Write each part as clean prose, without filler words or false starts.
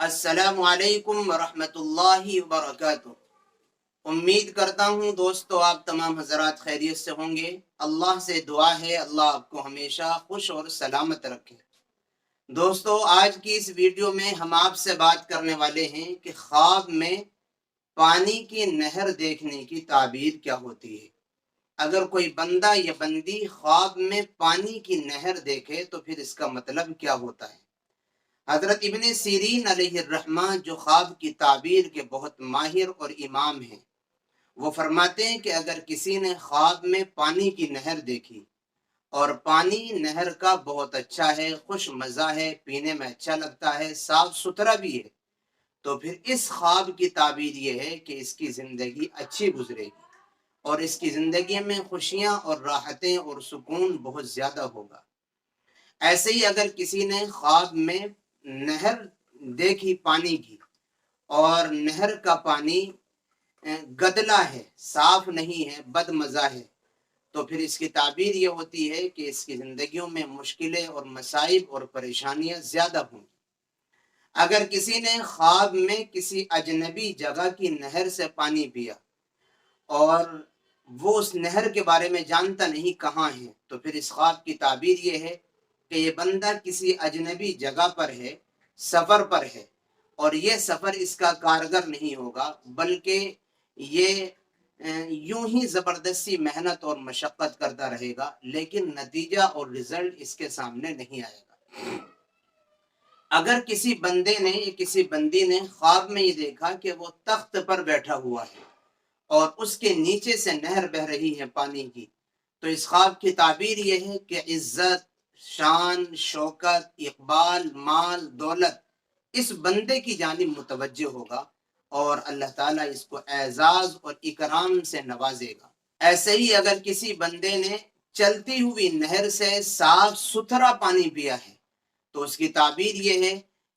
السلام علیکم ورحمۃ اللہ وبرکاتہ۔ امید کرتا ہوں دوستو آپ تمام حضرات خیریت سے ہوں گے۔ اللہ سے دعا ہے اللہ آپ کو ہمیشہ خوش اور سلامت رکھے۔ دوستو آج کی اس ویڈیو میں ہم آپ سے بات کرنے والے ہیں کہ خواب میں پانی کی نہر دیکھنے کی تعبیر کیا ہوتی ہے۔ اگر کوئی بندہ یا بندی خواب میں پانی کی نہر دیکھے تو پھر اس کا مطلب کیا ہوتا ہے۔ حضرت ابن سیرین علیہ الرحمہ جو خواب کی تعبیر کے بہت ماہر اور امام ہیں، وہ فرماتے ہیں کہ اگر کسی نے خواب میں پانی کی نہر دیکھی اور پانی نہر کا بہت اچھا ہے، خوش مزہ ہے، پینے میں اچھا لگتا ہے، صاف ستھرا بھی ہے، تو پھر اس خواب کی تعبیر یہ ہے کہ اس کی زندگی اچھی گزرے گی اور اس کی زندگی میں خوشیاں اور راحتیں اور سکون بہت زیادہ ہوگا۔ ایسے ہی اگر کسی نے خواب میں نہر دیکھی پانی کی اور نہر کا پانی گدلا ہے، صاف نہیں ہے، بد مزہ ہے، تو پھر اس کی تعبیر یہ ہوتی ہے کہ اس کی زندگیوں میں مشکلیں اور مصائب اور پریشانیاں زیادہ ہوں۔ اگر کسی نے خواب میں کسی اجنبی جگہ کی نہر سے پانی پیا اور وہ اس نہر کے بارے میں جانتا نہیں کہاں ہے، تو پھر اس خواب کی تعبیر یہ ہے کہ یہ بندہ کسی اجنبی جگہ پر ہے، سفر پر ہے، اور یہ سفر اس کا کارگر نہیں ہوگا، بلکہ یہ یوں ہی زبردستی محنت اور مشقت کرتا رہے گا، لیکن نتیجہ اور رزلٹ اس کے سامنے نہیں آئے گا۔ اگر کسی بندے نے یا کسی بندی نے خواب میں یہ دیکھا کہ وہ تخت پر بیٹھا ہوا ہے اور اس کے نیچے سے نہر بہ رہی ہے پانی کی، تو اس خواب کی تعبیر یہ ہے کہ عزت، شان، شوکت، اقبال، مال، دولت اس بندے کی جانب متوجہ ہوگا اور اللہ تعالیٰ اس کو اعزاز اور اکرام سے نوازے گا۔ ایسے ہی اگر کسی بندے نے چلتی ہوئی نہر سے صاف ستھرا پانی پیا ہے تو اس کی تعبیر یہ ہے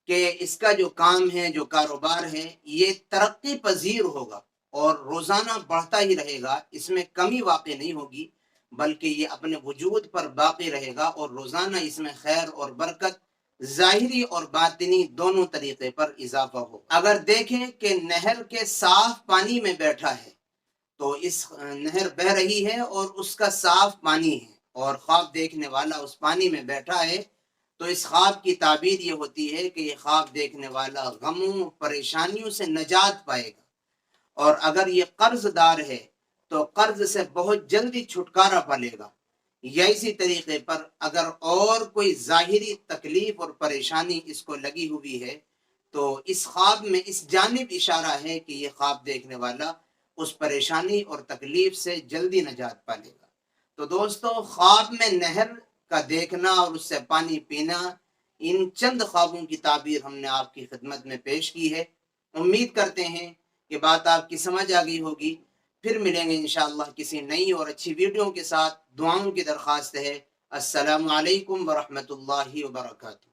کہ اس کا جو کام ہے، جو کاروبار ہے، یہ ترقی پذیر ہوگا اور روزانہ بڑھتا ہی رہے گا، اس میں کمی واقع نہیں ہوگی، بلکہ یہ اپنے وجود پر باقی رہے گا اور روزانہ اس میں خیر اور برکت ظاہری اور باطنی دونوں طریقے پر اضافہ ہو۔ اگر دیکھیں کہ نہر کے صاف پانی میں بیٹھا ہے تو اس نہر بہ رہی ہے اور اس کا صاف پانی ہے اور خواب دیکھنے والا اس پانی میں بیٹھا ہے، تو اس خواب کی تعبیر یہ ہوتی ہے کہ یہ خواب دیکھنے والا غموں پریشانیوں سے نجات پائے گا، اور اگر یہ قرض دار ہے تو قرض سے بہت جلدی چھٹکارا پالے گا، یا اسی طریقے پر اگر اور کوئی ظاہری تکلیف اور پریشانی اس کو لگی ہوئی ہے تو اس خواب میں اس جانب اشارہ ہے کہ یہ خواب دیکھنے والا اس پریشانی اور تکلیف سے جلدی نجات پالے گا۔ تو دوستو خواب میں نہر کا دیکھنا اور اس سے پانی پینا، ان چند خوابوں کی تعبیر ہم نے آپ کی خدمت میں پیش کی ہے۔ امید کرتے ہیں کہ بات آپ کی سمجھ آ گئی ہوگی۔ پھر ملیں گے انشاءاللہ کسی نئی اور اچھی ویڈیو کے ساتھ۔ دعاؤں کی درخواست ہے۔ السلام علیکم ورحمۃ اللہ وبرکاتہ۔